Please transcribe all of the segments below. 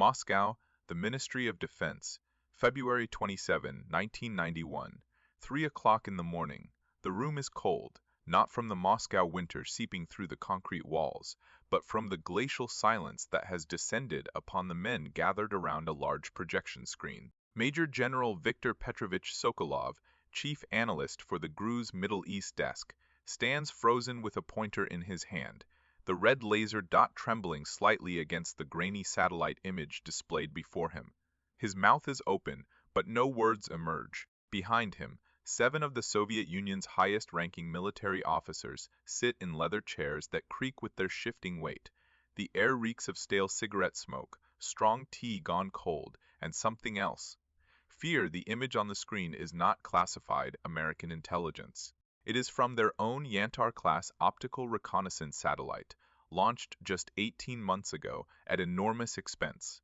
Moscow, the Ministry of Defense, February 27, 1991, 3 o'clock in the morning. The room is cold, not from the Moscow winter seeping through the concrete walls, but from the glacial silence that has descended upon the men gathered around a large projection screen. Major General Viktor Petrovich Sokolov, chief analyst for the GRU's Middle East desk, stands frozen with a pointer in his hand, the red laser dot trembling slightly against the grainy satellite image displayed before him. His mouth is open, but no words emerge. Behind him, 7 of the Soviet Union's highest-ranking military officers sit in leather chairs that creak with their shifting weight. The air reeks of stale cigarette smoke, strong tea gone cold, and something else. Fear, the image on the screen is not classified American intelligence. It is from their own Yantar-class optical reconnaissance satellite, launched just 18 months ago at enormous expense.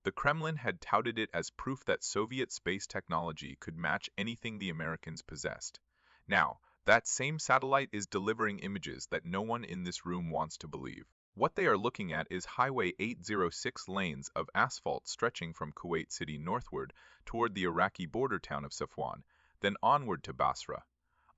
The Kremlin had touted it as proof that Soviet space technology could match anything the Americans possessed. Now, that same satellite is delivering images that no one in this room wants to believe. What they are looking at is Highway 806 lanes of asphalt stretching from Kuwait City northward toward the Iraqi border town of Safwan, then onward to Basra.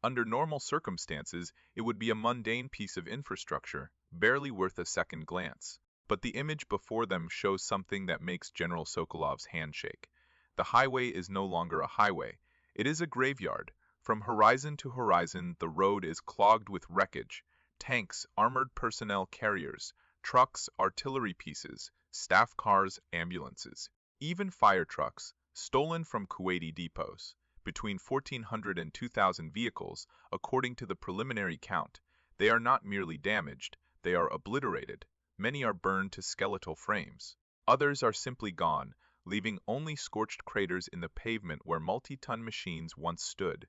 Under normal circumstances, it would be a mundane piece of infrastructure, barely worth a second glance. But the image before them shows something that makes General Sokolov's hand shake. The highway is no longer a highway. It is a graveyard. From horizon to horizon, the road is clogged with wreckage. Tanks, armored personnel carriers, trucks, artillery pieces, staff cars, ambulances. Even fire trucks, stolen from Kuwaiti depots. Between 1,400 and 2,000 vehicles, according to the preliminary count. They are not merely damaged, they are obliterated. Many are burned to skeletal frames. Others are simply gone, leaving only scorched craters in the pavement where multi-ton machines once stood.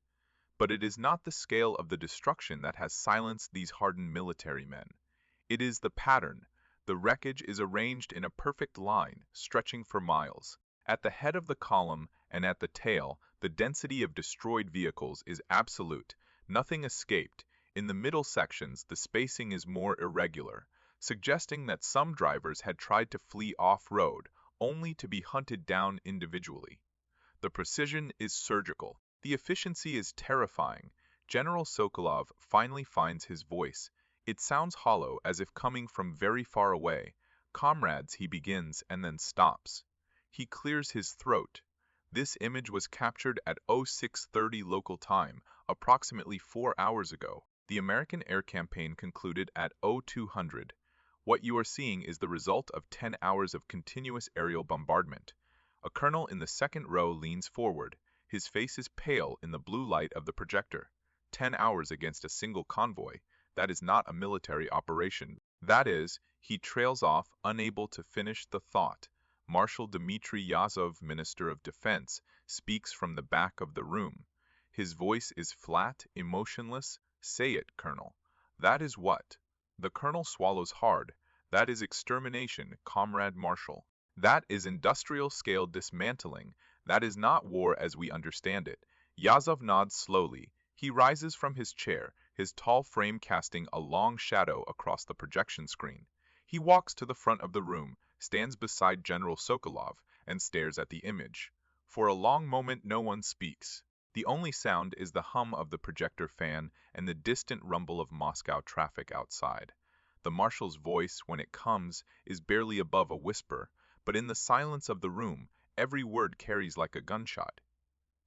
But it is not the scale of the destruction that has silenced these hardened military men. It is the pattern. The wreckage is arranged in a perfect line, stretching for miles. At the head of the column and at the tail, the density of destroyed vehicles is absolute. Nothing escaped. In the middle sections, the spacing is more irregular, suggesting that some drivers had tried to flee off-road, only to be hunted down individually. The precision is surgical. The efficiency is terrifying. General Sokolov finally finds his voice. It sounds hollow, as if coming from very far away. "Comrades," he begins, and then stops. He clears his throat. This image was captured at 0630 local time, approximately 4 hours ago. The American air campaign concluded at 0200. What you are seeing is the result of 10 hours of continuous aerial bombardment. A colonel in the second row leans forward. His face is pale in the blue light of the projector. 10 hours against a single convoy. That is not a military operation. That is, he trails off, unable to finish the thought. Marshal Dmitry Yazov, Minister of Defense, speaks from the back of the room. His voice is flat, emotionless. "Say it, Colonel." "That is what?" The colonel swallows hard. "That is extermination, Comrade Marshal. That is industrial-scale dismantling. That is not war as we understand it." Yazov nods slowly. He rises from his chair, his tall frame casting a long shadow across the projection screen. He walks to the front of the room, stands beside General Sokolov, and stares at the image. For a long moment no one speaks. The only sound is the hum of the projector fan and the distant rumble of Moscow traffic outside. The marshal's voice, when it comes, is barely above a whisper, but in the silence of the room, every word carries like a gunshot.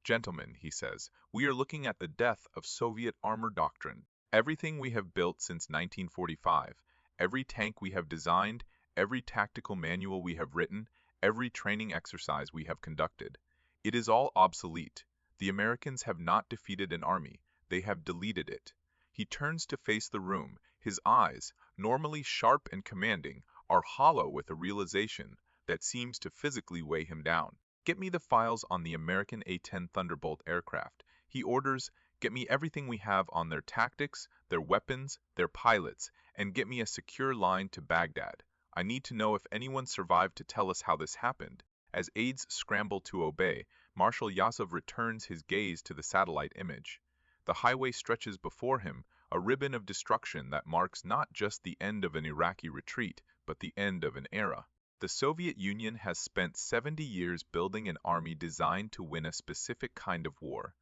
"Gentlemen," he says, "we are looking at the death of Soviet armor doctrine. Everything we have built since 1945, every tank we have designed, every tactical manual we have written, every training exercise we have conducted. It is all obsolete. The Americans have not defeated an army, they have deleted it." He turns to face the room. His eyes, normally sharp and commanding, are hollow with a realization that seems to physically weigh him down. "Get me the files on the American A-10 Thunderbolt aircraft," he orders. "Get me everything we have on their tactics, their weapons, their pilots, and get me a secure line to Baghdad. I need to know if anyone survived to tell us how this happened." As aides scramble to obey, Marshal Yazov returns his gaze to the satellite image. The highway stretches before him, a ribbon of destruction that marks not just the end of an Iraqi retreat, but the end of an era. The Soviet Union has spent 70 years building an army designed to win a specific kind of war,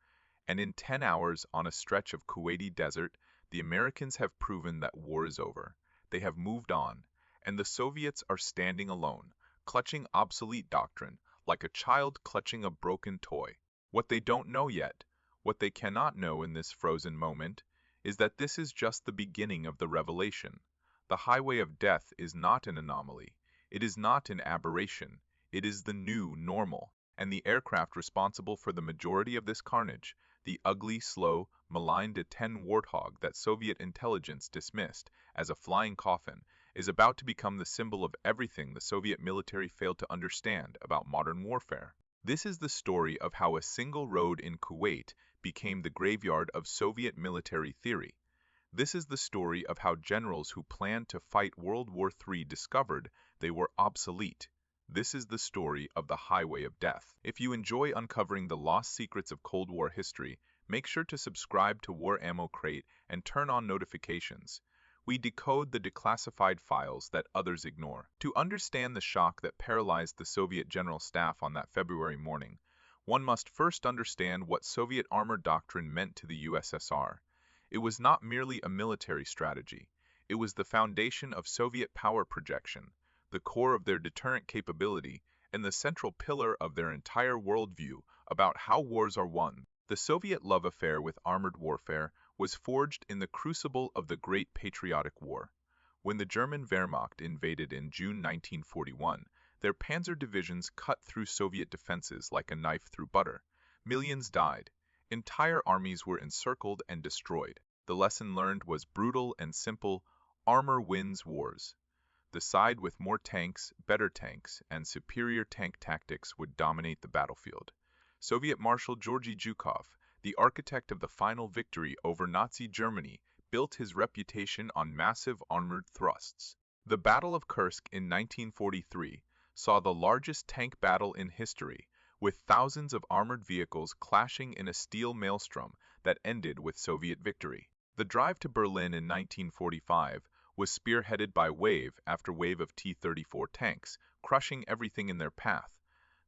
and in 10 hours on a stretch of Kuwaiti desert, the Americans have proven that war is over. They have moved on, and the Soviets are standing alone, clutching obsolete doctrine, like a child clutching a broken toy. What they don't know yet, what they cannot know in this frozen moment, is that this is just the beginning of the revelation. The highway of death is not an anomaly. It is not an aberration. It is the new normal. And the aircraft responsible for the majority of this carnage, the ugly, slow, maligned A-10 Warthog that Soviet intelligence dismissed as a flying coffin, is about to become the symbol of everything the Soviet military failed to understand about modern warfare. This is the story of how a single road in Kuwait became the graveyard of Soviet military theory. This is the story of how generals who planned to fight World War III discovered they were obsolete. This is the story of the highway of death. If you enjoy uncovering the lost secrets of Cold War history, make sure to subscribe to War Ammo Crate and turn on notifications. We decode the declassified files that others ignore. To understand the shock that paralyzed the Soviet General Staff on that February morning, one must first understand what Soviet armor doctrine meant to the USSR. It was not merely a military strategy. It was the foundation of Soviet power projection, the core of their deterrent capability, and the central pillar of their entire worldview about how wars are won. The Soviet love affair with armored warfare was forged in the crucible of the Great Patriotic War. When the German Wehrmacht invaded in June 1941, their panzer divisions cut through Soviet defenses like a knife through butter. Millions died. Entire armies were encircled and destroyed. The lesson learned was brutal and simple: armor wins wars. The side with more tanks, better tanks, and superior tank tactics would dominate the battlefield. Soviet Marshal Georgy Zhukov, the architect of the final victory over Nazi Germany, built his reputation on massive armored thrusts. The Battle of Kursk in 1943 saw the largest tank battle in history, with thousands of armored vehicles clashing in a steel maelstrom that ended with Soviet victory. The drive to Berlin in 1945 was spearheaded by wave after wave of T-34 tanks, crushing everything in their path.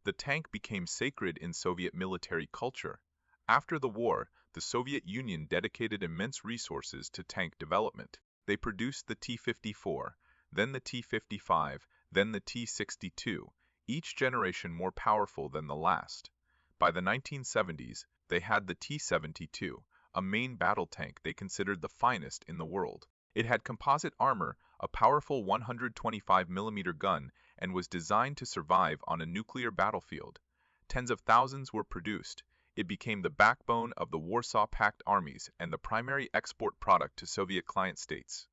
The tank became sacred in Soviet military culture. After the war, the Soviet Union dedicated immense resources to tank development. They produced the T-54, then the T-55, then the T-62, each generation more powerful than the last. By the 1970s, they had the T-72, a main battle tank they considered the finest in the world. It had composite armor, a powerful 125mm gun, and was designed to survive on a nuclear battlefield. Tens of thousands were produced. It became the backbone of the Warsaw Pact armies and the primary export product to Soviet client states.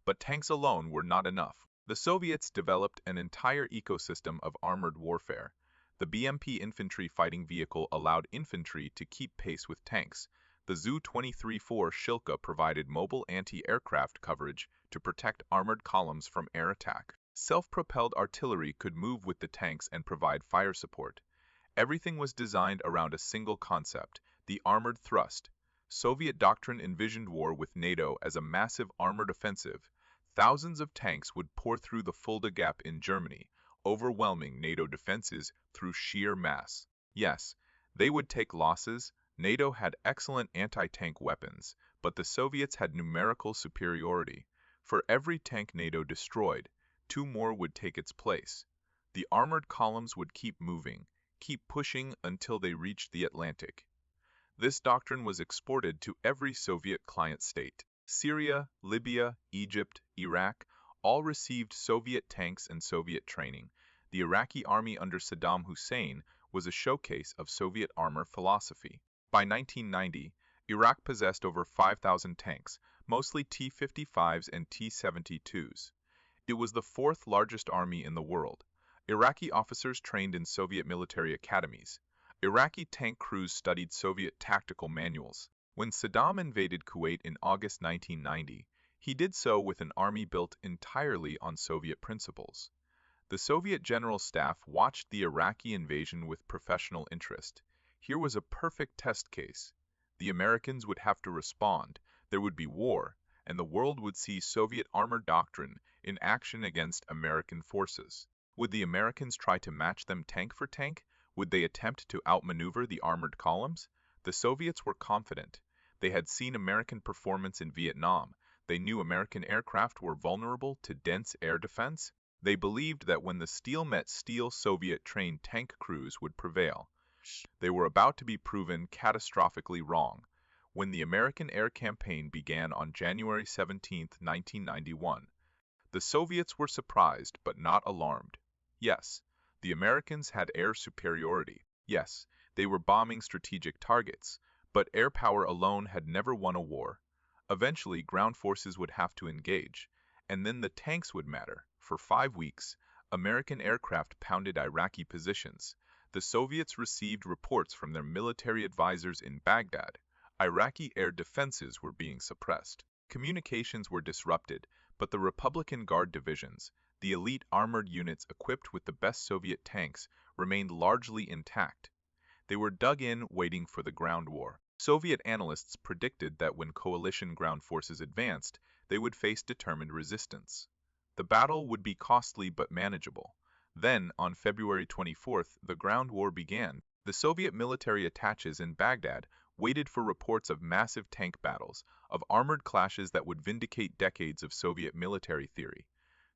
But tanks alone were not enough. The Soviets developed an entire ecosystem of armored warfare. The BMP infantry fighting vehicle allowed infantry to keep pace with tanks. The Zu-23-4 Shilka provided mobile anti-aircraft coverage to protect armored columns from air attack. Self-propelled artillery could move with the tanks and provide fire support. Everything was designed around a single concept: the armored thrust. Soviet doctrine envisioned war with NATO as a massive armored offensive. Thousands of tanks would pour through the Fulda Gap in Germany, overwhelming NATO defenses through sheer mass. Yes, they would take losses. NATO had excellent anti-tank weapons, but the Soviets had numerical superiority. For every tank NATO destroyed, 2 more would take its place. The armored columns would keep moving, keep pushing until they reached the Atlantic. This doctrine was exported to every Soviet client state. Syria, Libya, Egypt, Iraq all received Soviet tanks and Soviet training. The Iraqi army under Saddam Hussein was a showcase of Soviet armor philosophy. By 1990, Iraq possessed over 5,000 tanks, mostly T-55s and T-72s. It was the 4th largest army in the world. Iraqi officers trained in Soviet military academies. Iraqi tank crews studied Soviet tactical manuals. When Saddam invaded Kuwait in August 1990, he did so with an army built entirely on Soviet principles. The Soviet General Staff watched the Iraqi invasion with professional interest. Here was a perfect test case. The Americans would have to respond, there would be war, and the world would see Soviet armor doctrine in action against American forces. Would the Americans try to match them tank for tank? Would they attempt to outmaneuver the armored columns? The Soviets were confident. They had seen American performance in Vietnam. They knew American aircraft were vulnerable to dense air defense. They believed that when the steel met steel, Soviet-trained tank crews would prevail. They were about to be proven catastrophically wrong. When the American air campaign began on January 17, 1991, the Soviets were surprised but not alarmed. Yes, the Americans had air superiority. Yes, they were bombing strategic targets, but air power alone had never won a war. Eventually, ground forces would have to engage, and then the tanks would matter. For 5 weeks, American aircraft pounded Iraqi positions. The Soviets received reports from their military advisors in Baghdad. Iraqi air defenses were being suppressed. Communications were disrupted, but the Republican Guard divisions, the elite armored units equipped with the best Soviet tanks, remained largely intact. They were dug in, waiting for the ground war. Soviet analysts predicted that when coalition ground forces advanced, they would face determined resistance. The battle would be costly but manageable. Then, on February 24th, the ground war began. The Soviet military attaches in Baghdad waited for reports of massive tank battles, of armored clashes that would vindicate decades of Soviet military theory.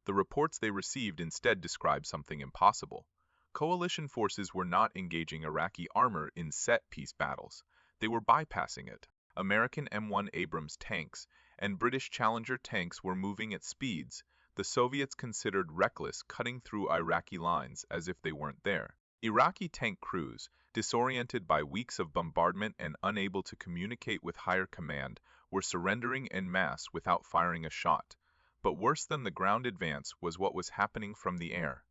The reports they received instead described something impossible. Coalition forces were not engaging Iraqi armor in set-piece battles. They were bypassing it. American M1 Abrams tanks and British Challenger tanks were moving at speeds the Soviets considered reckless, cutting through Iraqi lines as if they weren't there. Iraqi tank crews, disoriented by weeks of bombardment and unable to communicate with higher command, were surrendering en masse without firing a shot. But worse than the ground advance was what was happening from the air.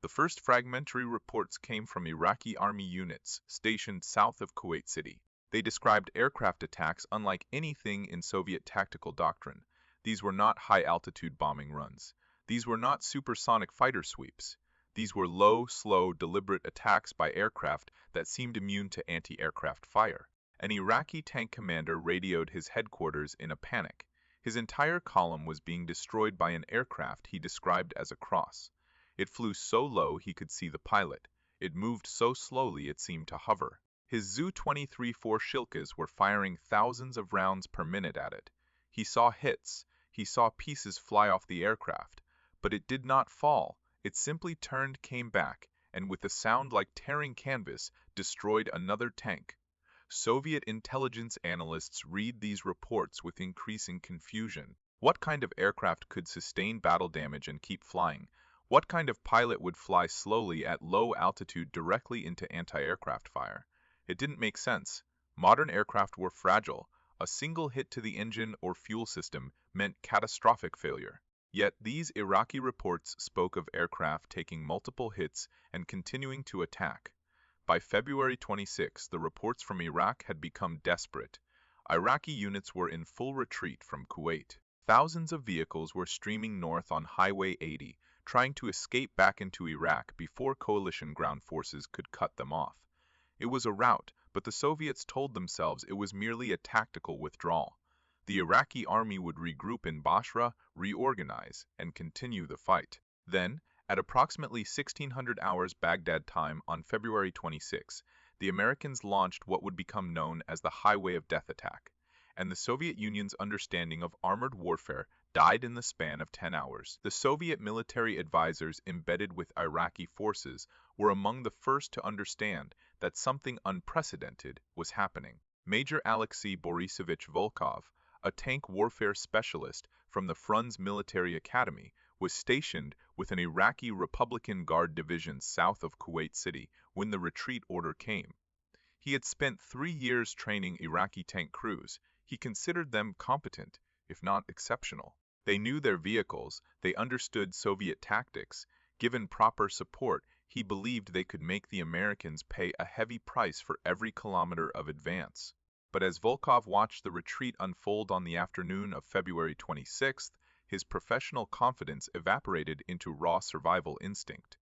The first fragmentary reports came from Iraqi army units stationed south of Kuwait City. They described aircraft attacks unlike anything in Soviet tactical doctrine. These were not high-altitude bombing runs. These were not supersonic fighter sweeps. These were low, slow, deliberate attacks by aircraft that seemed immune to anti-aircraft fire. An Iraqi tank commander radioed his headquarters in a panic. His entire column was being destroyed by an aircraft he described as a cross. It flew so low he could see the pilot. It moved so slowly it seemed to hover. His Zu-23 4-Shilkas were firing thousands of rounds per minute at it. He saw hits. He saw pieces fly off the aircraft. But it did not fall. It simply turned, came back, and with a sound like tearing canvas, destroyed another tank. Soviet intelligence analysts read these reports with increasing confusion. What kind of aircraft could sustain battle damage and keep flying? What kind of pilot would fly slowly at low altitude directly into anti-aircraft fire? It didn't make sense. Modern aircraft were fragile. A single hit to the engine or fuel system meant catastrophic failure. Yet these Iraqi reports spoke of aircraft taking multiple hits and continuing to attack. By February 26, the reports from Iraq had become desperate. Iraqi units were in full retreat from Kuwait. Thousands of vehicles were streaming north on Highway 80, trying to escape back into Iraq before coalition ground forces could cut them off. It was a rout, but the Soviets told themselves it was merely a tactical withdrawal. The Iraqi army would regroup in Basra, reorganize, and continue the fight. Then, at approximately 1600 hours Baghdad time on February 26, the Americans launched what would become known as the Highway of Death attack, and the Soviet Union's understanding of armored warfare died in the span of 10 hours. The Soviet military advisors embedded with Iraqi forces were among the first to understand that something unprecedented was happening. Major Alexei Borisovich Volkov, a tank warfare specialist from the Frunze Military Academy, was stationed with an Iraqi Republican Guard division south of Kuwait City when the retreat order came. He had spent 3 years training Iraqi tank crews. He considered them competent, if not exceptional. They knew their vehicles, they understood Soviet tactics. Given proper support, he believed they could make the Americans pay a heavy price for every kilometer of advance. But as Volkov watched the retreat unfold on the afternoon of February 26th, his professional confidence evaporated into raw survival instinct.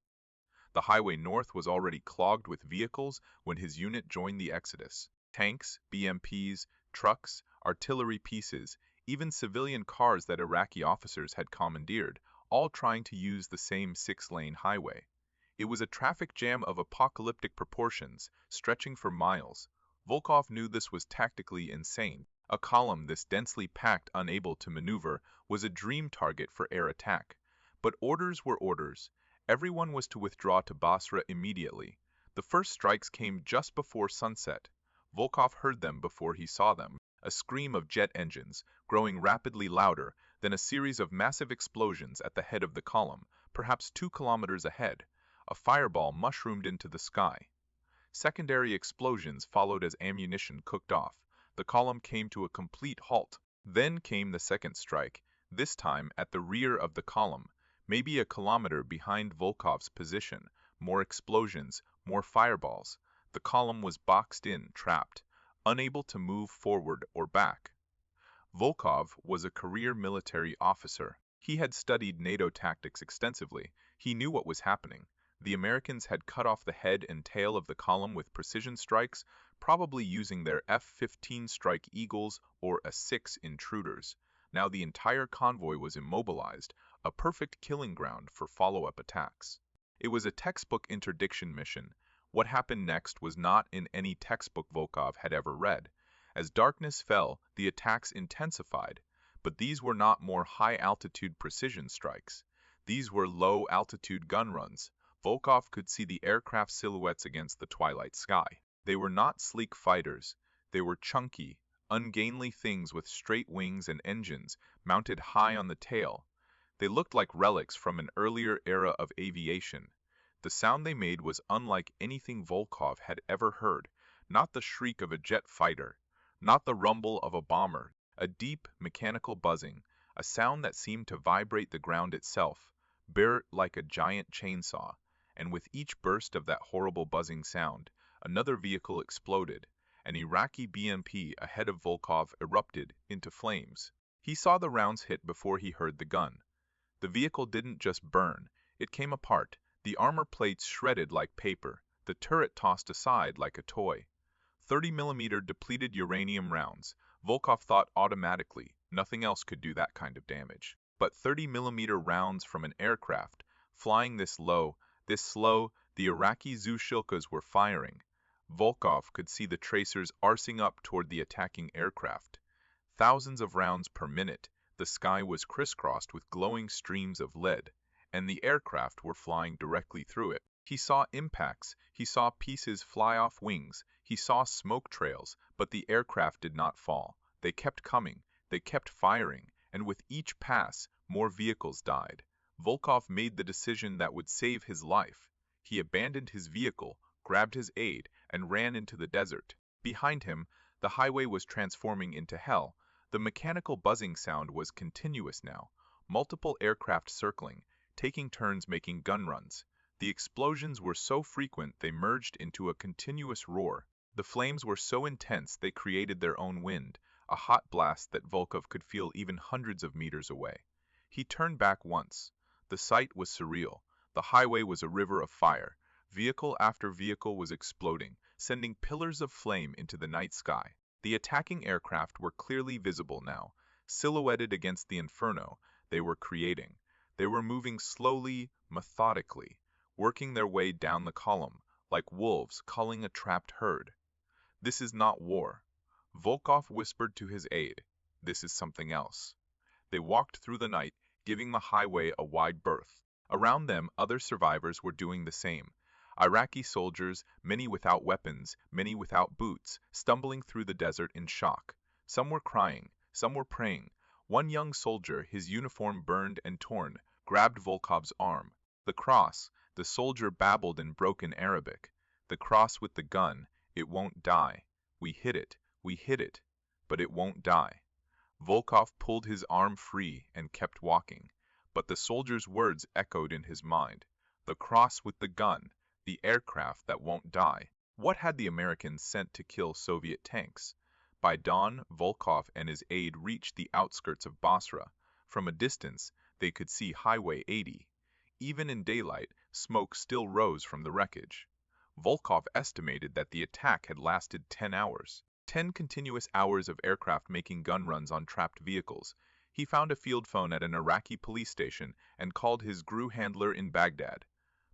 The highway north was already clogged with vehicles when his unit joined the exodus. Tanks, BMPs, trucks, artillery pieces, even civilian cars that Iraqi officers had commandeered, all trying to use the same 6-lane highway. It was a traffic jam of apocalyptic proportions, stretching for miles. Volkov knew this was tactically insane. A column this densely packed, unable to maneuver, was a dream target for air attack. But orders were orders. Everyone was to withdraw to Basra immediately. The first strikes came just before sunset. Volkov heard them before he saw them. A scream of jet engines, growing rapidly louder, then a series of massive explosions at the head of the column, perhaps 2 kilometers ahead. A fireball mushroomed into the sky. Secondary explosions followed as ammunition cooked off. The column came to a complete halt. Then came the second strike, this time at the rear of the column, maybe a kilometer behind Volkov's position. More explosions, more fireballs. The column was boxed in, trapped, unable to move forward or back. Volkov was a career military officer. He had studied NATO tactics extensively. He knew what was happening. The Americans had cut off the head and tail of the column with precision strikes, probably using their F-15 Strike Eagles or A-6 Intruders. Now the entire convoy was immobilized, a perfect killing ground for follow-up attacks. It was a textbook interdiction mission. What happened next was not in any textbook Volkov had ever read. As darkness fell, the attacks intensified, but these were not more high-altitude precision strikes. These were low-altitude gun runs. Volkov could see the aircraft silhouettes against the twilight sky. They were not sleek fighters. They were chunky, ungainly things with straight wings and engines mounted high on the tail. They looked like relics from an earlier era of aviation. The sound they made was unlike anything Volkov had ever heard, not the shriek of a jet fighter, not the rumble of a bomber, a deep, mechanical buzzing, a sound that seemed to vibrate the ground itself, bare like a giant chainsaw. And with each burst of that horrible buzzing sound, another vehicle exploded. An Iraqi BMP ahead of Volkov erupted into flames. He saw the rounds hit before he heard the gun. The vehicle didn't just burn, it came apart, the armor plates shredded like paper, the turret tossed aside like a toy. 30mm depleted uranium rounds. Volkov thought automatically, nothing else could do that kind of damage. But 30mm rounds from an aircraft, flying this slow, the Iraqi Zu-Shilkas were firing. Volkov could see the tracers arcing up toward the attacking aircraft. Thousands of rounds per minute, the sky was crisscrossed with glowing streams of lead, and the aircraft were flying directly through it. He saw impacts, he saw pieces fly off wings, he saw smoke trails, but the aircraft did not fall. They kept coming, they kept firing, and with each pass, more vehicles died. Volkov made the decision that would save his life. He abandoned his vehicle, grabbed his aide, and ran into the desert. Behind him, the highway was transforming into hell. The mechanical buzzing sound was continuous now, multiple aircraft circling, taking turns making gun runs. The explosions were so frequent they merged into a continuous roar. The flames were so intense they created their own wind, a hot blast that Volkov could feel even hundreds of meters away. He turned back once. The sight was surreal. The highway was a river of fire. Vehicle after vehicle was exploding, sending pillars of flame into the night sky. The attacking aircraft were clearly visible now, silhouetted against the inferno they were creating. They were moving slowly, methodically, working their way down the column, like wolves culling a trapped herd. This is not war. Volkov whispered to his aide. This is something else. They walked through the night, giving the highway a wide berth. Around them, other survivors were doing the same. Iraqi soldiers, many without weapons, many without boots, stumbling through the desert in shock. Some were crying, some were praying. One young soldier, his uniform burned and torn, grabbed Volkov's arm. The cross, the soldier babbled in broken Arabic. The cross with the gun, it won't die. We hit it, but it won't die. Volkov pulled his arm free and kept walking, but the soldier's words echoed in his mind. The cross with the gun, the aircraft that won't die. What had the Americans sent to kill Soviet tanks? By dawn, Volkov and his aide reached the outskirts of Basra. From a distance, they could see Highway 80. Even in daylight, smoke still rose from the wreckage. Volkov estimated that the attack had lasted 10 hours. 10 continuous hours of aircraft making gun runs on trapped vehicles. He found a field phone at an Iraqi police station and called his GRU handler in Baghdad.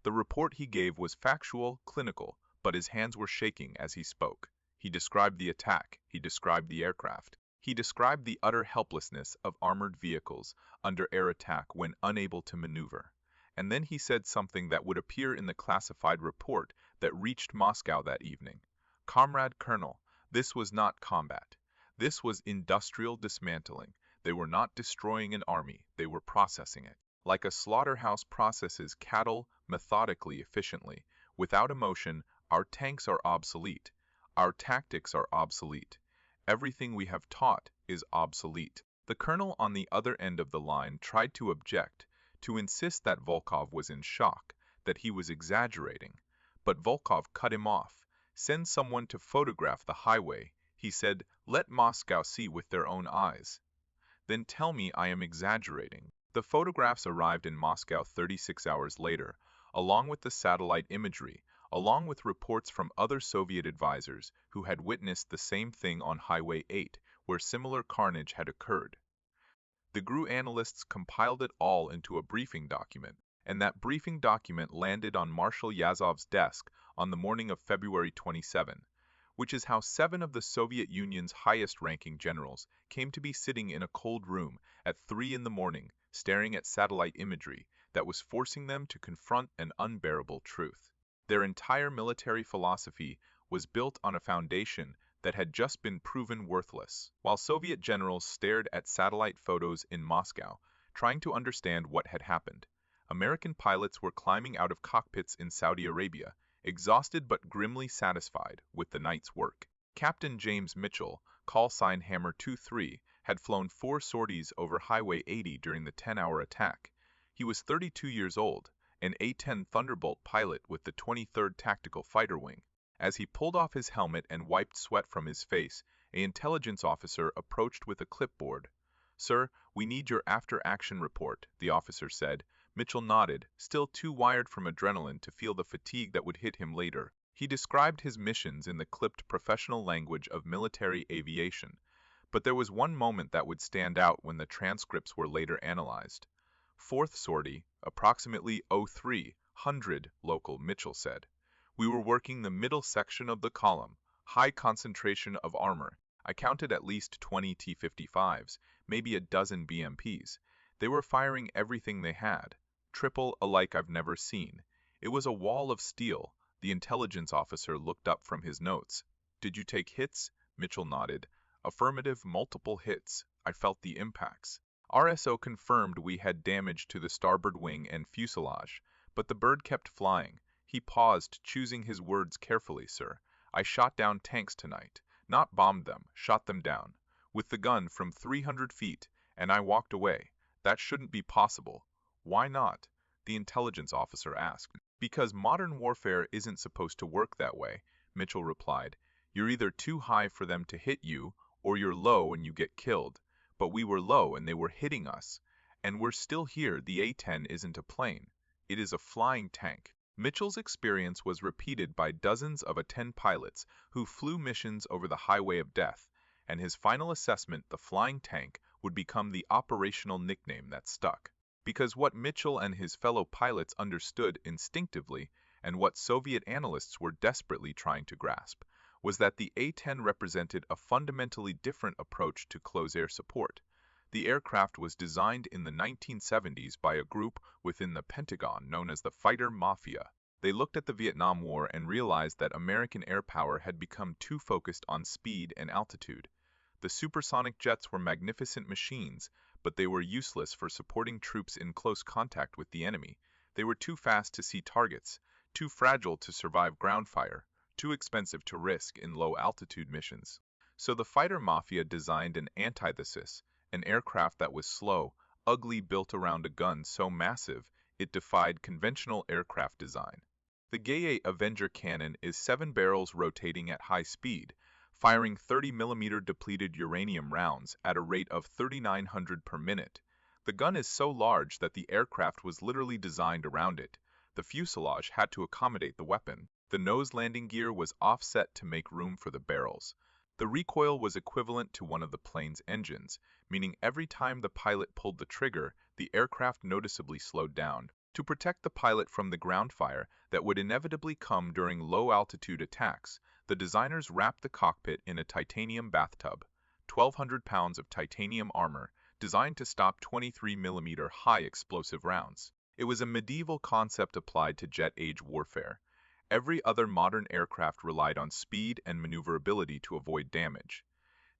The report he gave was factual, clinical, but his hands were shaking as he spoke. He described the attack, he described the aircraft, he described the utter helplessness of armored vehicles under air attack when unable to maneuver. And then he said something that would appear in the classified report that reached Moscow that evening. Comrade Colonel, this was not combat. This was industrial dismantling. They were not destroying an army, they were processing it. Like a slaughterhouse processes cattle methodically, efficiently. Without emotion, our tanks are obsolete. Our tactics are obsolete. Everything we have taught is obsolete. The colonel on the other end of the line tried to object, to insist that Volkov was in shock, that he was exaggerating. But Volkov cut him off. Send someone to photograph the highway, he said. Let Moscow see with their own eyes. Then tell me I am exaggerating. The photographs arrived in Moscow 36 hours later, along with the satellite imagery, along with reports from other Soviet advisors who had witnessed the same thing on Highway 8, where similar carnage had occurred. The GAU analysts compiled it all into a briefing document, and that briefing document landed on Marshal Yazov's desk on the morning of February 27, which is how 7 of the Soviet Union's highest-ranking generals came to be sitting in a cold room at 3 in the morning, staring at satellite imagery that was forcing them to confront an unbearable truth. Their entire military philosophy was built on a foundation that had just been proven worthless. While Soviet generals stared at satellite photos in Moscow, trying to understand what had happened, American pilots were climbing out of cockpits in Saudi Arabia, exhausted but grimly satisfied with the night's work. Captain James Mitchell, call sign Hammer 23, had flown 4 sorties over Highway 80 during the 10-hour attack. He was 32 years old, an A-10 Thunderbolt pilot with the 23rd Tactical Fighter Wing. As he pulled off his helmet and wiped sweat from his face, an intelligence officer approached with a clipboard. "Sir, we need your after-action report," the officer said. Mitchell nodded, still too wired from adrenaline to feel the fatigue that would hit him later. He described his missions in the clipped professional language of military aviation. But there was one moment that would stand out when the transcripts were later analyzed. "4th sortie, approximately 0300 local," Mitchell said. "We were working the middle section of the column, high concentration of armor. I counted at least 20 T-55s, maybe a dozen BMPs. They were firing everything they had. Triple alike I've never seen. It was a wall of steel." The intelligence officer looked up from his notes. "Did you take hits?" Mitchell nodded. "Affirmative, multiple hits. I felt the impacts." RSO confirmed we had damage to the starboard wing and fuselage, but the bird kept flying. He paused, choosing his words carefully. "Sir, I shot down tanks tonight. Not bombed them, shot them down. With the gun from 300 feet, and I walked away. That shouldn't be possible." "Why not?" the intelligence officer asked. "Because modern warfare isn't supposed to work that way," Mitchell replied. "You're either too high for them to hit you, or you're low and you get killed. But we were low and they were hitting us. And we're still here. The A-10 isn't a plane. It is a flying tank." Mitchell's experience was repeated by dozens of A-10 pilots who flew missions over the highway of death, and his final assessment, the flying tank, would become the operational nickname that stuck. Because what Mitchell and his fellow pilots understood instinctively, and what Soviet analysts were desperately trying to grasp, was that the A-10 represented a fundamentally different approach to close-air support. The aircraft was designed in the 1970s by a group within the Pentagon known as the Fighter Mafia. They looked at the Vietnam War and realized that American air power had become too focused on speed and altitude. The supersonic jets were magnificent machines, but they were useless for supporting troops in close contact with the enemy. They were too fast to see targets, too fragile to survive ground fire, too expensive to risk in low-altitude missions. So the Fighter Mafia designed an antithesis, an aircraft that was slow, ugly, built around a gun so massive it defied conventional aircraft design. The GAU-8 Avenger cannon is 7 barrels rotating at high speed, firing 30mm depleted uranium rounds at a rate of 3,900 per minute. The gun is so large that the aircraft was literally designed around it. The fuselage had to accommodate the weapon. The nose landing gear was offset to make room for the barrels. The recoil was equivalent to one of the plane's engines, meaning every time the pilot pulled the trigger, the aircraft noticeably slowed down. To protect the pilot from the ground fire that would inevitably come during low-altitude attacks, the designers wrapped the cockpit in a titanium bathtub, 1,200 pounds of titanium armor, designed to stop 23mm high explosive rounds. It was a medieval concept applied to jet-age warfare. Every other modern aircraft relied on speed and maneuverability to avoid damage.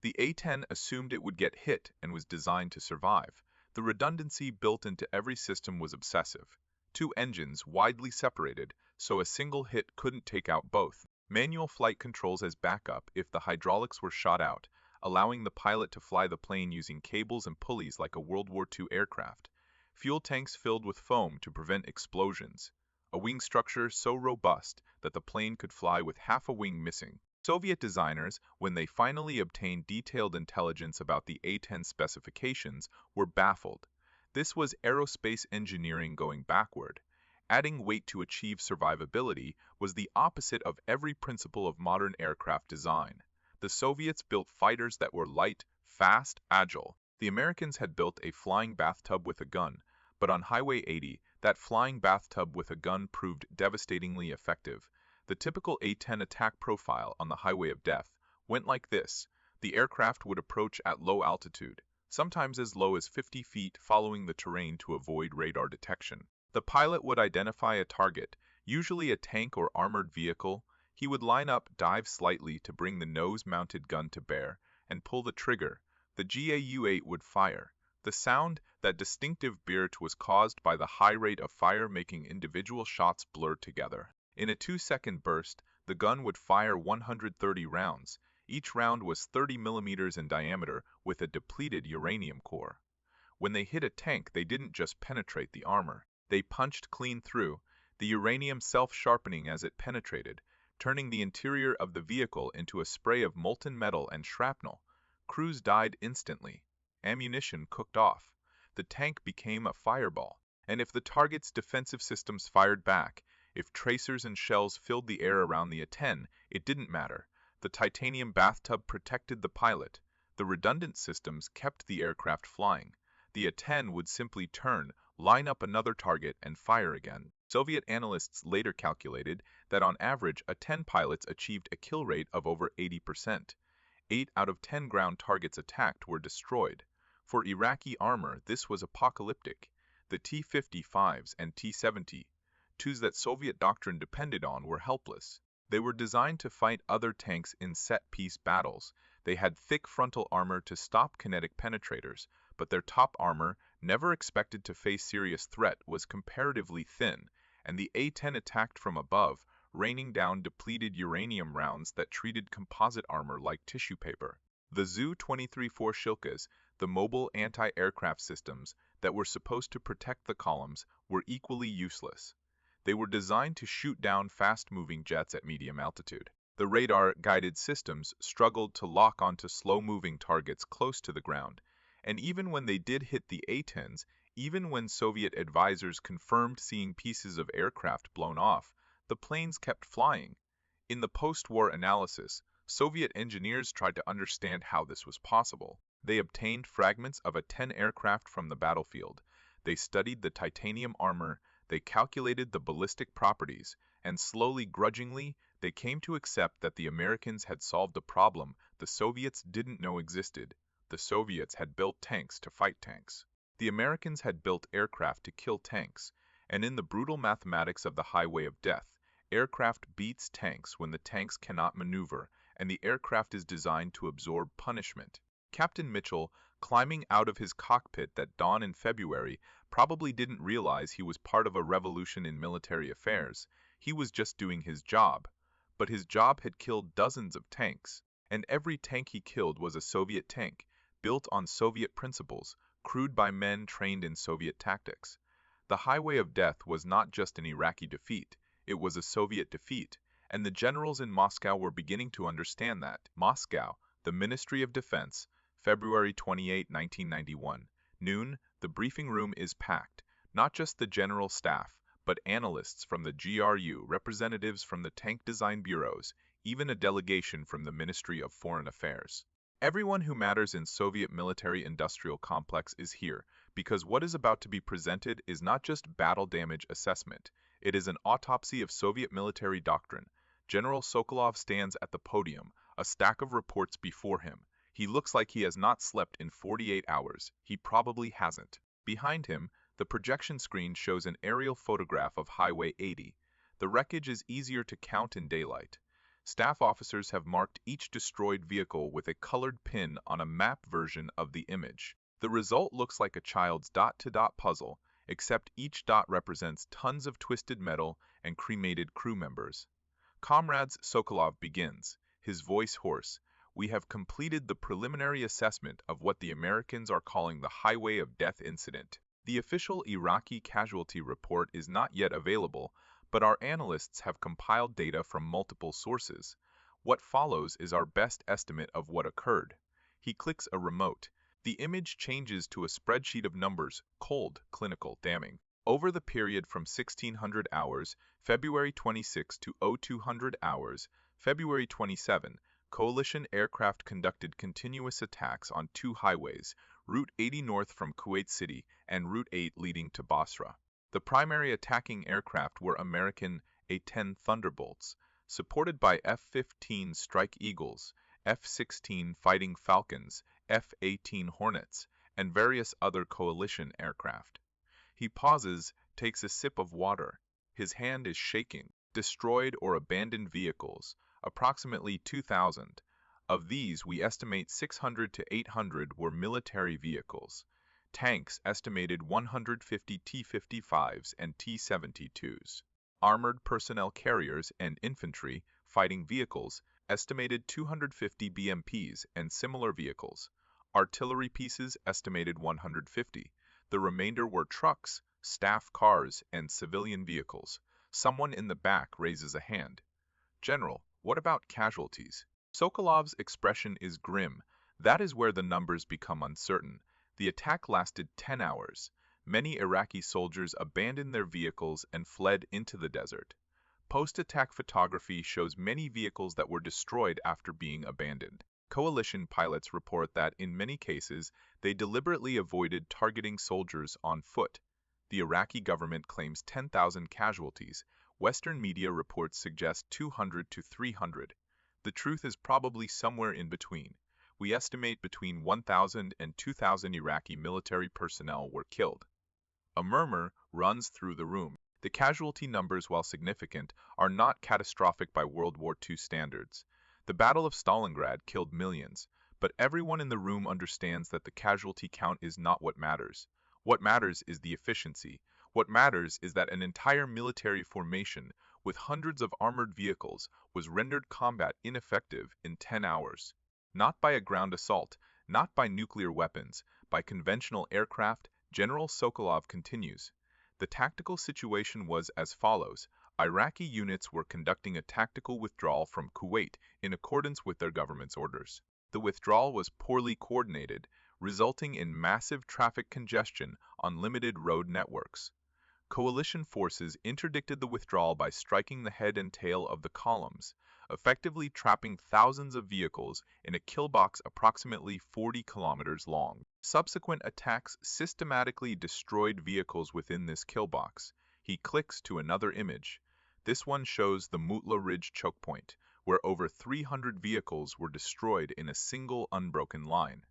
The A-10 assumed it would get hit and was designed to survive. The redundancy built into every system was obsessive. 2 engines widely separated, so a single hit couldn't take out both. Manual flight controls as backup if the hydraulics were shot out, allowing the pilot to fly the plane using cables and pulleys like a World War II aircraft. Fuel tanks filled with foam to prevent explosions. A wing structure so robust that the plane could fly with half a wing missing. Soviet designers, when they finally obtained detailed intelligence about the A-10 specifications, were baffled. This was aerospace engineering going backward. Adding weight to achieve survivability was the opposite of every principle of modern aircraft design. The Soviets built fighters that were light, fast, agile. The Americans had built a flying bathtub with a gun, but on Highway 80, that flying bathtub with a gun proved devastatingly effective. The typical A-10 attack profile on the Highway of Death went like this. The aircraft would approach at low altitude, sometimes as low as 50 feet, following the terrain to avoid radar detection. The pilot would identify a target, usually a tank or armored vehicle. He would line up, dive slightly to bring the nose-mounted gun to bear, and pull the trigger. The GAU-8 would fire. The sound, that distinctive birr, was caused by the high rate of fire making individual shots blur together. In a 2-second burst, the gun would fire 130 rounds. Each round was 30 millimeters in diameter with a depleted uranium core. When they hit a tank, they didn't just penetrate the armor. They punched clean through, the uranium self-sharpening as it penetrated, turning the interior of the vehicle into a spray of molten metal and shrapnel. Crews died instantly. Ammunition cooked off. The tank became a fireball. And if the target's defensive systems fired back, if tracers and shells filled the air around the A-10, it didn't matter. The titanium bathtub protected the pilot. The redundant systems kept the aircraft flying. The A-10 would simply turn, line up another target, and fire again. Soviet analysts later calculated that on average, A-10 pilots achieved a kill rate of over 80%. 8 out of 10 ground targets attacked were destroyed. For Iraqi armor, this was apocalyptic. The T-55s and T-72s that Soviet doctrine depended on were helpless. They were designed to fight other tanks in set-piece battles. They had thick frontal armor to stop kinetic penetrators, but their top armor, never expected to face serious threat, was comparatively thin, and the A-10 attacked from above, raining down depleted uranium rounds that treated composite armor like tissue paper. The Zu-23 Shilkas, the mobile anti-aircraft systems that were supposed to protect the columns, were equally useless. They were designed to shoot down fast-moving jets at medium altitude. The radar-guided systems struggled to lock onto slow-moving targets close to the ground, and even when they did hit the A-10s, even when Soviet advisors confirmed seeing pieces of aircraft blown off, the planes kept flying. In the post-war analysis, Soviet engineers tried to understand how this was possible. They obtained fragments of A-10 aircraft from the battlefield. They studied the titanium armor, they calculated the ballistic properties, and slowly, grudgingly, they came to accept that the Americans had solved a problem the Soviets didn't know existed. The Soviets had built tanks to fight tanks. The Americans had built aircraft to kill tanks, and in the brutal mathematics of the Highway of Death, aircraft beats tanks when the tanks cannot maneuver, and the aircraft is designed to absorb punishment. Captain Mitchell, climbing out of his cockpit that dawn in February, probably didn't realize he was part of a revolution in military affairs. He was just doing his job. But his job had killed dozens of tanks, and every tank he killed was a Soviet tank, built on Soviet principles, crewed by men trained in Soviet tactics. The Highway of Death was not just an Iraqi defeat, it was a Soviet defeat, and the generals in Moscow were beginning to understand that. Moscow, the Ministry of Defense, February 28, 1991. Noon, the briefing room is packed. Not just the general staff, but analysts from the GRU, representatives from the tank design bureaus, even a delegation from the Ministry of Foreign Affairs. Everyone who matters in Soviet military-industrial complex is here. because what is about to be presented is not just battle damage assessment, it is an autopsy of Soviet military doctrine. General Sokolov stands at the podium, a stack of reports before him. He looks like he has not slept in 48 hours. He probably hasn't. Behind him, the projection screen shows an aerial photograph of Highway 80. The wreckage is easier to count in daylight. Staff officers have marked each destroyed vehicle with a colored pin on a map version of the image. The result looks like a child's dot-to-dot puzzle, except each dot represents tons of twisted metal and cremated crew members. Comrades, Sokolov begins, his voice hoarse. We have completed the preliminary assessment of what the Americans are calling the Highway of Death incident. The official Iraqi casualty report is not yet available, but our analysts have compiled data from multiple sources. What follows is our best estimate of what occurred. He clicks a remote. The image changes to a spreadsheet of numbers, cold, clinical, damning. Over the period from 1600 hours, February 26 to 0200 hours, February 27, coalition aircraft conducted continuous attacks on two highways, Route 80 north from Kuwait City and Route 8 leading to Basra. The primary attacking aircraft were American A-10 Thunderbolts, supported by F-15 Strike Eagles, F-16 Fighting Falcons, F-18 Hornets, and various other coalition aircraft. He pauses, takes a sip of water. His hand is shaking. Destroyed or abandoned vehicles, approximately 2,000. Of these, we estimate 600 to 800 were military vehicles. Tanks estimated 150 T-55s and T-72s. Armored personnel carriers and infantry fighting vehicles estimated 250 BMPs and similar vehicles. Artillery pieces estimated 150. The remainder were trucks, staff cars, and civilian vehicles. Someone in the back raises a hand. General, what about casualties? Sokolov's expression is grim. That is where the numbers become uncertain. The attack lasted 10 hours. Many Iraqi soldiers abandoned their vehicles and fled into the desert. Post-attack photography shows many vehicles that were destroyed after being abandoned. Coalition pilots report that in many cases, they deliberately avoided targeting soldiers on foot. The Iraqi government claims 10,000 casualties. Western media reports suggest 200 to 300. The truth is probably somewhere in between. We estimate between 1,000 and 2,000 Iraqi military personnel were killed. A murmur runs through the room. The casualty numbers, while significant, are not catastrophic by World War II standards. The Battle of Stalingrad killed millions, but everyone in the room understands that the casualty count is not what matters. What matters is the efficiency. What matters is that an entire military formation with hundreds of armored vehicles was rendered combat ineffective in 10 hours. Not by a ground assault, not by nuclear weapons, by conventional aircraft. General Sokolov continues. The tactical situation was as follows. Iraqi units were conducting a tactical withdrawal from Kuwait in accordance with their government's orders. The withdrawal was poorly coordinated, resulting in massive traffic congestion on limited road networks. Coalition forces interdicted the withdrawal by striking the head and tail of the columns, effectively trapping thousands of vehicles in a killbox approximately 40 kilometers long. Subsequent attacks systematically destroyed vehicles within this killbox. He clicks to another image. This one shows the Mutla Ridge choke point, where over 300 vehicles were destroyed in a single unbroken line.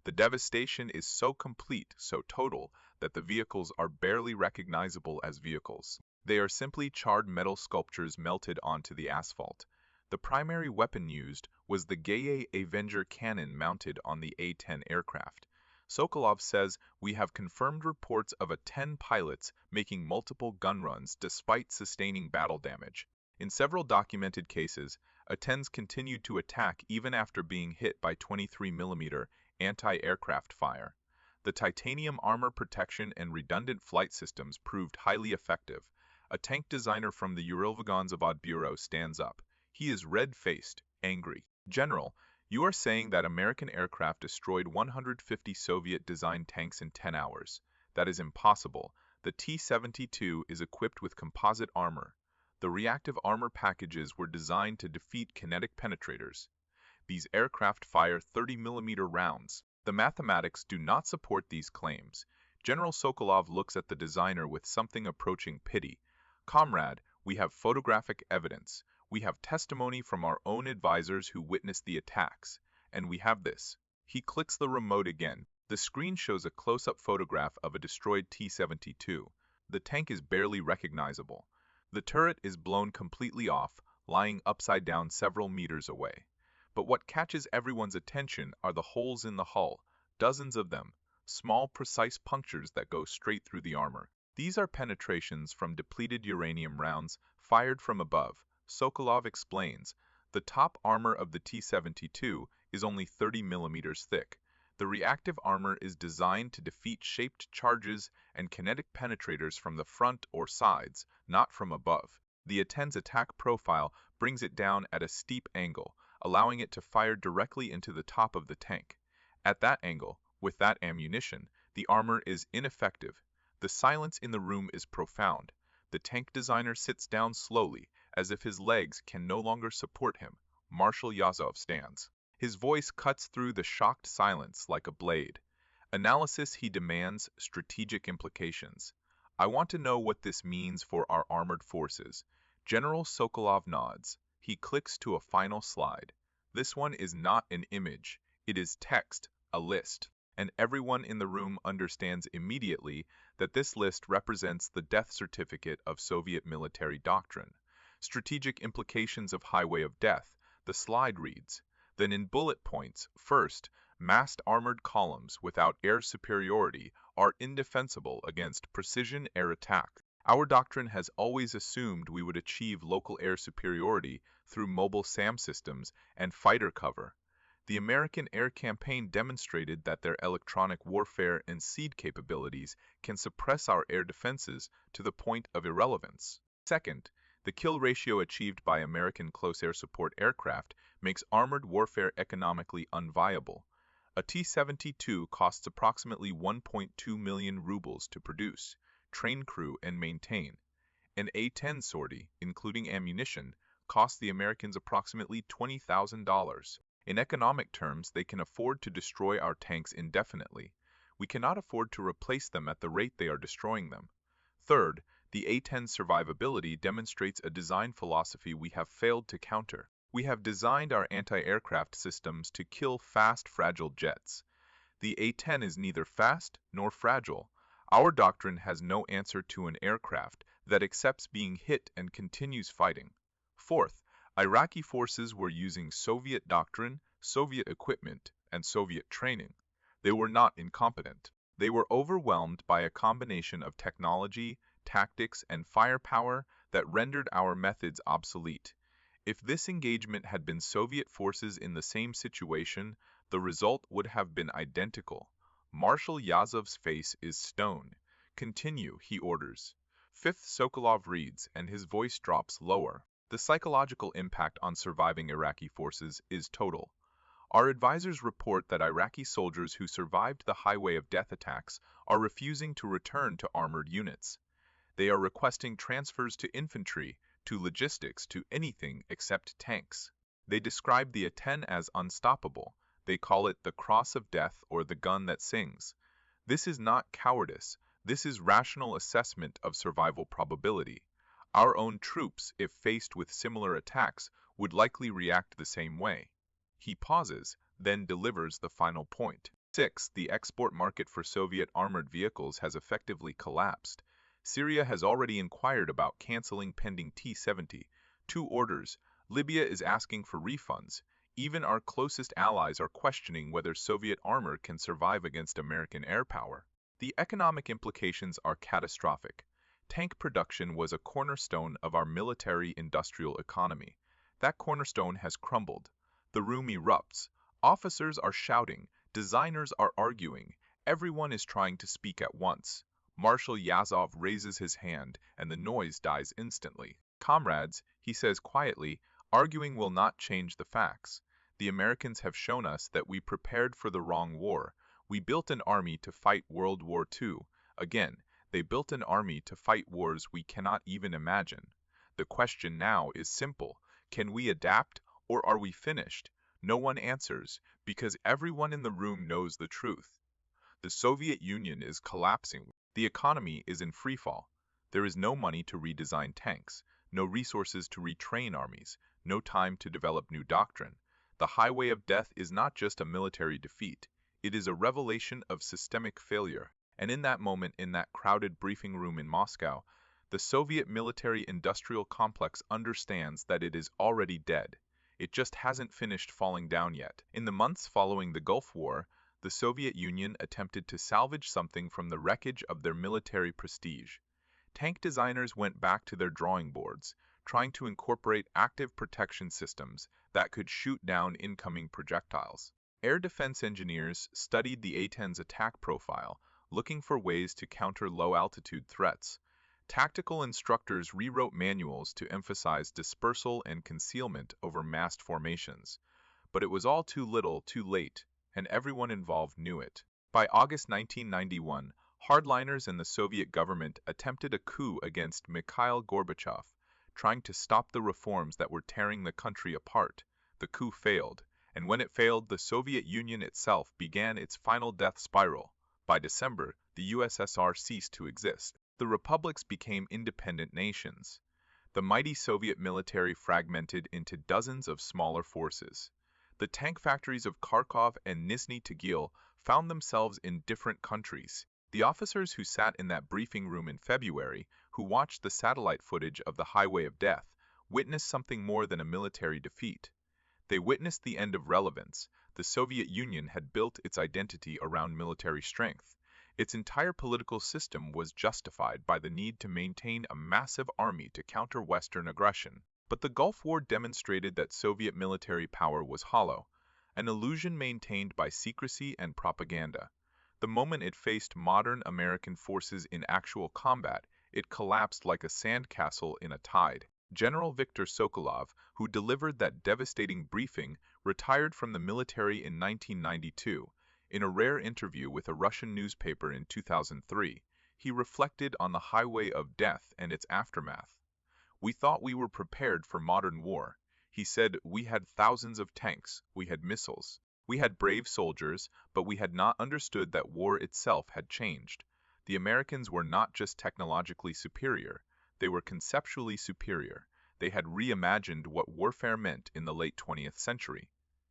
The devastation is so complete, so total, that the vehicles are barely recognizable as vehicles. They are simply charred metal sculptures melted onto the asphalt. The primary weapon used was the GAU-8 Avenger cannon mounted on the A-10 aircraft. Sokolov says, we have confirmed reports of A-10 pilots making multiple gun runs despite sustaining battle damage. In several documented cases, A-10s continued to attack even after being hit by 23mm anti-aircraft fire. The titanium armor protection and redundant flight systems proved highly effective. A tank designer from the Ural-Vaganzabad Bureau stands up. He is red-faced, angry. General, you are saying that American aircraft destroyed 150 Soviet-designed tanks in 10 hours. That is impossible. The T-72 is equipped with composite armor. The reactive armor packages were designed to defeat kinetic penetrators. These aircraft fire 30mm rounds. The mathematics do not support these claims. General Sokolov looks at the designer with something approaching pity. Comrade, we have photographic evidence. We have testimony from our own advisors who witnessed the attacks. And we have this. He clicks the remote again. The screen shows a close-up photograph of a destroyed T-72. The tank is barely recognizable. The turret is blown completely off, lying upside down several meters away. But what catches everyone's attention are the holes in the hull, dozens of them, small precise punctures that go straight through the armor. These are penetrations from depleted uranium rounds fired from above. Sokolov explains, the top armor of the T-72 is only 30 millimeters thick. The reactive armor is designed to defeat shaped charges and kinetic penetrators from the front or sides, not from above. The A-10's attack profile brings it down at a steep angle, allowing it to fire directly into the top of the tank. At that angle, with that ammunition, the armor is ineffective. The silence in the room is profound. The tank designer sits down slowly, as if his legs can no longer support him. Marshal Yazov stands. His voice cuts through the shocked silence like a blade. Analysis he demands, strategic implications. I want to know what this means for our armored forces. General Sokolov nods. He clicks to a final slide. This one is not an image. It is text, a list. And everyone in the room understands immediately that this list represents the death certificate of Soviet military doctrine. Strategic implications of highway of death, the slide reads. Then in bullet points, first, massed armored columns without air superiority are indefensible against precision air attack. Our doctrine has always assumed we would achieve local air superiority through mobile SAM systems and fighter cover. The American air campaign demonstrated that their electronic warfare and seed capabilities can suppress our air defenses to the point of irrelevance. Second, the kill ratio achieved by American close air support aircraft makes armored warfare economically unviable. A T-72 costs approximately 1.2 million rubles to produce, train crew, and maintain. An A-10 sortie, including ammunition, costs the Americans approximately $20,000. In economic terms, they can afford to destroy our tanks indefinitely. We cannot afford to replace them at the rate they are destroying them. Third, the A-10 survivability demonstrates a design philosophy we have failed to counter. We have designed our anti-aircraft systems to kill fast, fragile jets. The A-10 is neither fast nor fragile. Our doctrine has no answer to an aircraft that accepts being hit and continues fighting. Fourth, Iraqi forces were using Soviet doctrine, Soviet equipment, and Soviet training. They were not incompetent. They were overwhelmed by a combination of technology, tactics, and firepower that rendered our methods obsolete. If this engagement had been Soviet forces in the same situation, the result would have been identical. Marshal Yazov's face is stone. Continue, he orders. Fifth, Sokolov reads, and his voice drops lower. The psychological impact on surviving Iraqi forces is total. Our advisors report that Iraqi soldiers who survived the highway of death attacks are refusing to return to armored units. They are requesting transfers to infantry, to logistics, to anything except tanks. They describe the A-10 as unstoppable. They call it the cross of death or the gun that sings. This is not cowardice. This is rational assessment of survival probability. Our own troops, if faced with similar attacks, would likely react the same way. He pauses, then delivers the final point. 6. The export market for Soviet armored vehicles has effectively collapsed. Syria has already inquired about canceling pending T-72 orders. Libya is asking for refunds. Even our closest allies are questioning whether Soviet armor can survive against American air power. The economic implications are catastrophic. Tank production was a cornerstone of our military-industrial economy. That cornerstone has crumbled. The room erupts. Officers are shouting. Designers are arguing. Everyone is trying to speak at once. Marshal Yazov raises his hand, and the noise dies instantly. Comrades, he says quietly, arguing will not change the facts. The Americans have shown us that we prepared for the wrong war. We built an army to fight World War II. Again, they built an army to fight wars we cannot even imagine. The question now is simple. Can we adapt, or are we finished? No one answers, because everyone in the room knows the truth. The Soviet Union is collapsing. The economy is in freefall. There is no money to redesign tanks, no resources to retrain armies, no time to develop new doctrine. The highway of death is not just a military defeat, it is a revelation of systemic failure. And in that moment, in that crowded briefing room in Moscow, the Soviet military-industrial complex understands that it is already dead. It just hasn't finished falling down yet. In the months following the Gulf War, the Soviet Union attempted to salvage something from the wreckage of their military prestige. Tank designers went back to their drawing boards, trying to incorporate active protection systems that could shoot down incoming projectiles. Air defense engineers studied the A-10's attack profile, looking for ways to counter low-altitude threats. Tactical instructors rewrote manuals to emphasize dispersal and concealment over massed formations. But it was all too little, too late, and everyone involved knew it. By August 1991, hardliners and the Soviet government attempted a coup against Mikhail Gorbachev, trying to stop the reforms that were tearing the country apart. The coup failed, and when it failed, the Soviet Union itself began its final death spiral. By December, the USSR ceased to exist. The republics became independent nations. The mighty Soviet military fragmented into dozens of smaller forces. The tank factories of Kharkov and Nizhny Tagil found themselves in different countries. The officers who sat in that briefing room in February, who watched the satellite footage of the highway of death, witnessed something more than a military defeat. They witnessed the end of relevance. The Soviet Union had built its identity around military strength. Its entire political system was justified by the need to maintain a massive army to counter Western aggression. But the Gulf War demonstrated that Soviet military power was hollow, an illusion maintained by secrecy and propaganda. The moment it faced modern American forces in actual combat, it collapsed like a sandcastle in a tide. General Viktor Sokolov, who delivered that devastating briefing, retired from the military in 1992. In a rare interview with a Russian newspaper in 2003, he reflected on the highway of death and its aftermath. "We thought we were prepared for modern war," he said. "We had thousands of tanks, we had missiles, we had brave soldiers, but we had not understood that war itself had changed. The Americans were not just technologically superior, they were conceptually superior. They had reimagined what warfare meant in the late 20th century.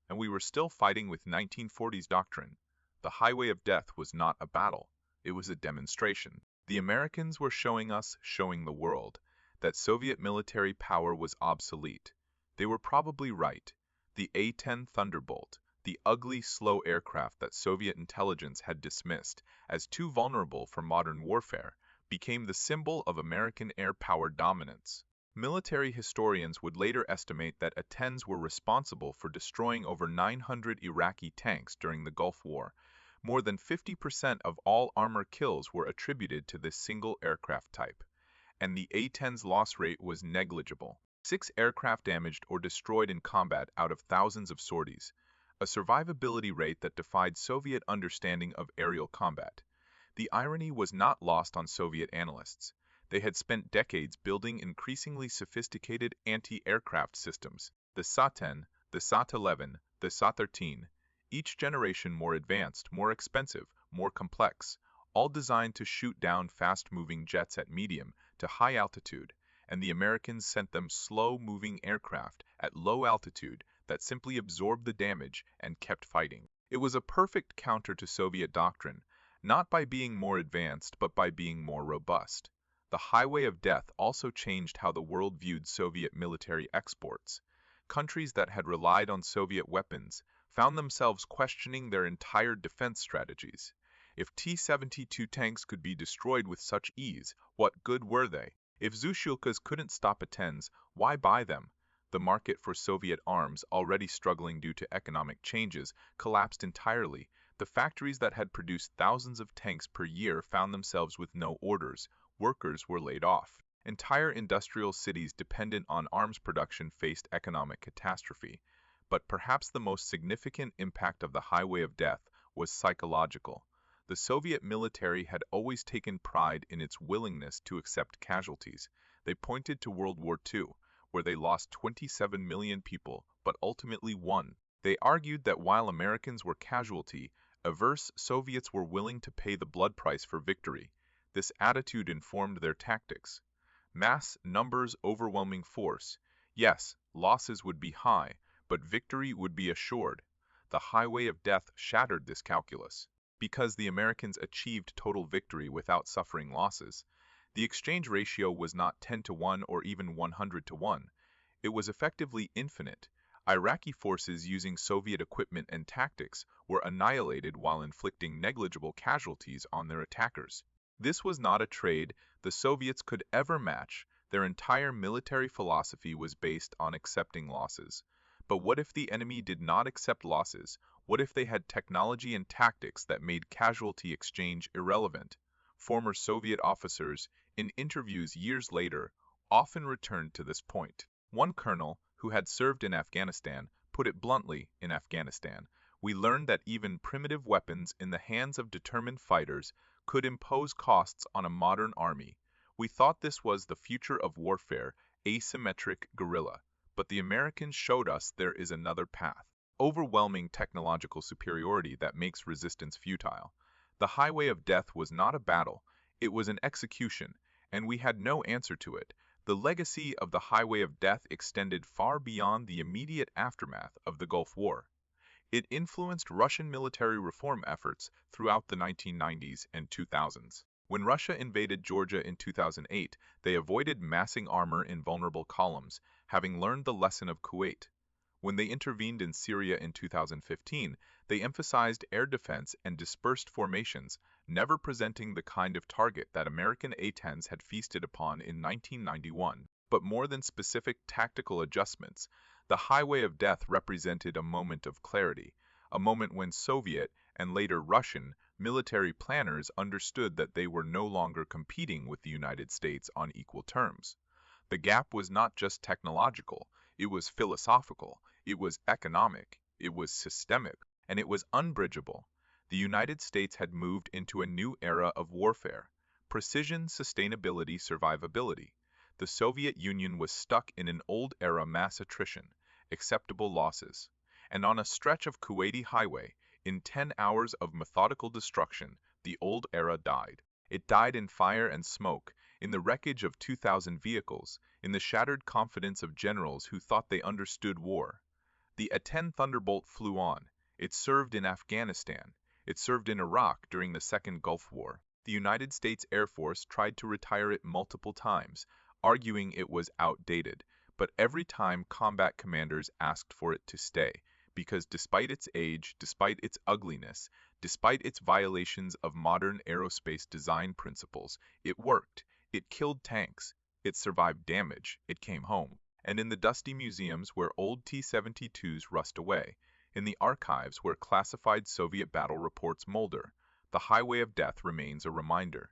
And we were still fighting with 1940s doctrine. The highway of death was not a battle, it was a demonstration. The Americans were showing us, showing the world, that Soviet military power was obsolete. They were probably right. The A-10 Thunderbolt, the ugly, slow aircraft that Soviet intelligence had dismissed as too vulnerable for modern warfare, became the symbol of American air power dominance. Military historians would later estimate that A-10s were responsible for destroying over 900 Iraqi tanks during the Gulf War. More than 50% of all armor kills were attributed to this single aircraft type, and the A-10's loss rate was negligible. 6 aircraft damaged or destroyed in combat out of thousands of sorties, a survivability rate that defied Soviet understanding of aerial combat. The irony was not lost on Soviet analysts. They had spent decades building increasingly sophisticated anti-aircraft systems, the Sa-10, the Sa-11, the Sa-13, each generation more advanced, more expensive, more complex, all designed to shoot down fast-moving jets at medium to high altitude, and the Americans sent them slow-moving aircraft at low altitude that simply absorbed the damage and kept fighting. It was a perfect counter to Soviet doctrine, not by being more advanced, but by being more robust. The highway of death also changed how the world viewed Soviet military exports. Countries that had relied on Soviet weapons found themselves questioning their entire defense strategies. If T-72 tanks could be destroyed with such ease, what good were they? If Zushilkas couldn't stop A-10s, why buy them? The market for Soviet arms, already struggling due to economic changes, collapsed entirely. The factories that had produced thousands of tanks per year found themselves with no orders. Workers were laid off. Entire industrial cities dependent on arms production faced economic catastrophe. But perhaps the most significant impact of the highway of death was psychological. The Soviet military had always taken pride in its willingness to accept casualties. They pointed to World War II, where they lost 27 million people, but ultimately won. They argued that while Americans were casualty, Averse, Soviets were willing to pay the blood price for victory. This attitude informed their tactics. Mass, numbers, overwhelming force. Yes, losses would be high, but victory would be assured. The highway of death shattered this calculus. Because the Americans achieved total victory without suffering losses, the exchange ratio was not 10-1 or even 100-1. It was effectively infinite. Iraqi forces using Soviet equipment and tactics were annihilated while inflicting negligible casualties on their attackers. This was not a trade the Soviets could ever match. Their entire military philosophy was based on accepting losses. But what if the enemy did not accept losses? What if they had technology and tactics that made casualty exchange irrelevant? Former Soviet officers, in interviews years later, often returned to this point. One colonel, who had served in Afghanistan, put it bluntly: in Afghanistan, we learned that even primitive weapons in the hands of determined fighters could impose costs on a modern army. We thought this was the future of warfare, asymmetric guerrilla. But the Americans showed us there is another path. Overwhelming technological superiority that makes resistance futile. The highway of death was not a battle, it was an execution, and we had no answer to it. The legacy of the highway of death extended far beyond the immediate aftermath of the Gulf War. It influenced Russian military reform efforts throughout the 1990s and 2000s. When Russia invaded Georgia in 2008, they avoided massing armor in vulnerable columns, having learned the lesson of Kuwait. When they intervened in Syria in 2015, they emphasized air defense and dispersed formations, never presenting the kind of target that American A-10s had feasted upon in 1991. But more than specific tactical adjustments, the highway of death represented a moment of clarity, a moment when Soviet, and later Russian, military planners understood that they were no longer competing with the United States on equal terms. The gap was not just technological, it was philosophical, it was economic, it was systemic, and it was unbridgeable. The United States had moved into a new era of warfare: precision, sustainability, survivability. The Soviet Union was stuck in an old era mass attrition, acceptable losses. And on a stretch of Kuwaiti highway, in 10 hours of methodical destruction, the old era died. It died in fire and smoke, in the wreckage of 2,000 vehicles, in the shattered confidence of generals who thought they understood war. The A-10 Thunderbolt flew on. It served in Afghanistan. It served in Iraq during the Second Gulf War. The United States Air Force tried to retire it multiple times, arguing it was outdated, but every time combat commanders asked for it to stay, because despite its age, despite its ugliness, despite its violations of modern aerospace design principles, it worked. It killed tanks. It survived damage. It came home. And in the dusty museums where old T-72s rust away, in the archives where classified Soviet battle reports molder, the highway of death remains a reminder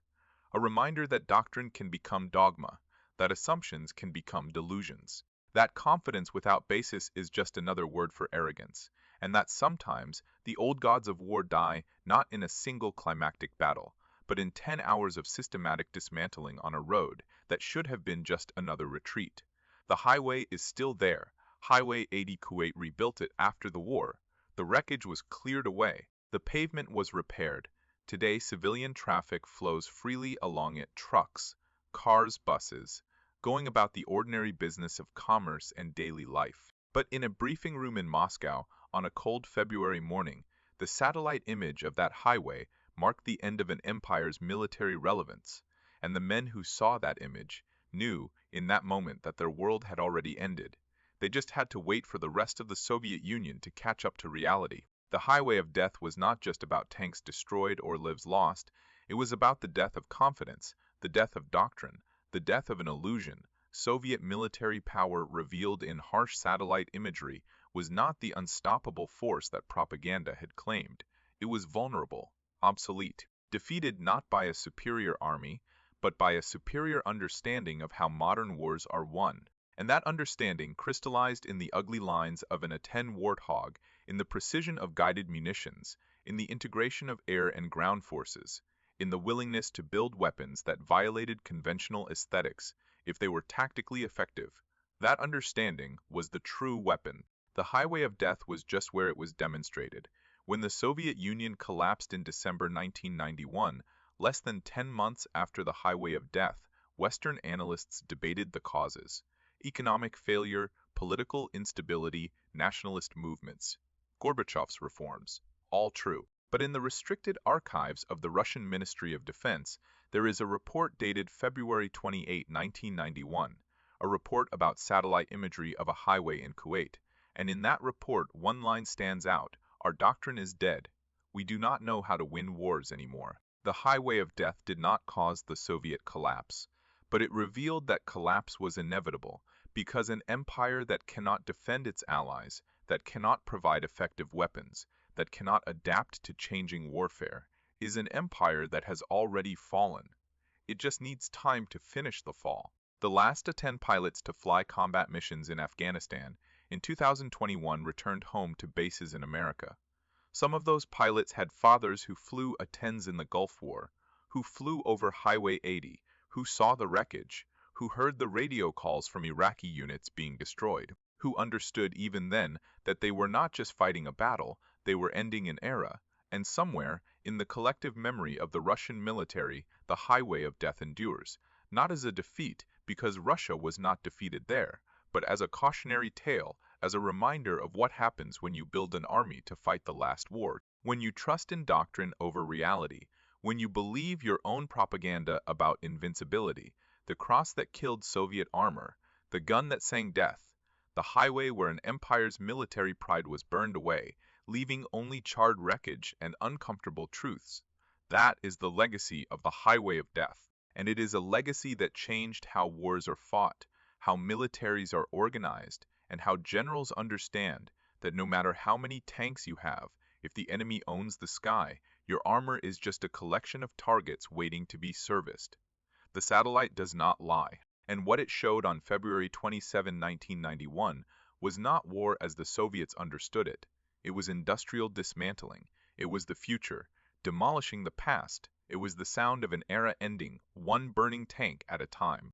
that doctrine can become dogma, that assumptions can become delusions, that confidence without basis is just another word for arrogance, and that sometimes the old gods of war die not in a single climactic battle, but in 10 hours of systematic dismantling on a road that should have been just another retreat. The highway is still there. Highway 80 Kuwait rebuilt it after the war. The wreckage was cleared away. The pavement was repaired. Today, civilian traffic flows freely along it: trucks, cars, buses, going about the ordinary business of commerce and daily life. But in a briefing room in Moscow, on a cold February morning, the satellite image of that highway marked the end of an empire's military relevance, and the men who saw that image knew in that moment that their world had already ended. They just had to wait for the rest of the Soviet Union to catch up to reality. The highway of death was not just about tanks destroyed or lives lost, it was about the death of confidence, the death of doctrine, the death of an illusion. Soviet military power revealed in harsh satellite imagery was not the unstoppable force that propaganda had claimed. It was vulnerable, obsolete, defeated not by a superior army, but by a superior understanding of how modern wars are won. And that understanding crystallized in the ugly lines of an A-10 Warthog, in the precision of guided munitions, in the integration of air and ground forces, in the willingness to build weapons that violated conventional aesthetics if they were tactically effective. That understanding was the true weapon. The highway of death was just where it was demonstrated, When the Soviet Union collapsed in December 1991, less than 10 months after the Highway of Death, Western analysts debated the causes: economic failure, political instability, nationalist movements, Gorbachev's reforms. All true. But in the restricted archives of the Russian Ministry of Defense, there is a report dated February 28, 1991, a report about satellite imagery of a highway in Kuwait. And in that report, one line stands out: "Our doctrine is dead. We do not know how to win wars anymore." The Highway of Death did not cause the Soviet collapse, but it revealed that collapse was inevitable, because an empire that cannot defend its allies, that cannot provide effective weapons, that cannot adapt to changing warfare, is an empire that has already fallen. It just needs time to finish the fall. The last A-10 pilots to fly combat missions in Afghanistan in 2021 returned home to bases in America. Some of those pilots had fathers who flew A-10s in the Gulf War, who flew over Highway 80, who saw the wreckage, who heard the radio calls from Iraqi units being destroyed, who understood even then that they were not just fighting a battle, they were ending an era, and somewhere, in the collective memory of the Russian military, the Highway of Death endures, not as a defeat, because Russia was not defeated there, but as a cautionary tale, as a reminder of what happens when you build an army to fight the last war, when you trust in doctrine over reality, when you believe your own propaganda about invincibility, the cross that killed Soviet armor, the gun that sang death, the highway where an empire's military pride was burned away, leaving only charred wreckage and uncomfortable truths. That is the legacy of the Highway of Death, and it is a legacy that changed how wars are fought, how militaries are organized, and how generals understand that no matter how many tanks you have, if the enemy owns the sky, your armor is just a collection of targets waiting to be serviced. The satellite does not lie, and what it showed on February 27, 1991, was not war as the Soviets understood it. It was industrial dismantling. It was the future, demolishing the past. It was the sound of an era ending, one burning tank at a time.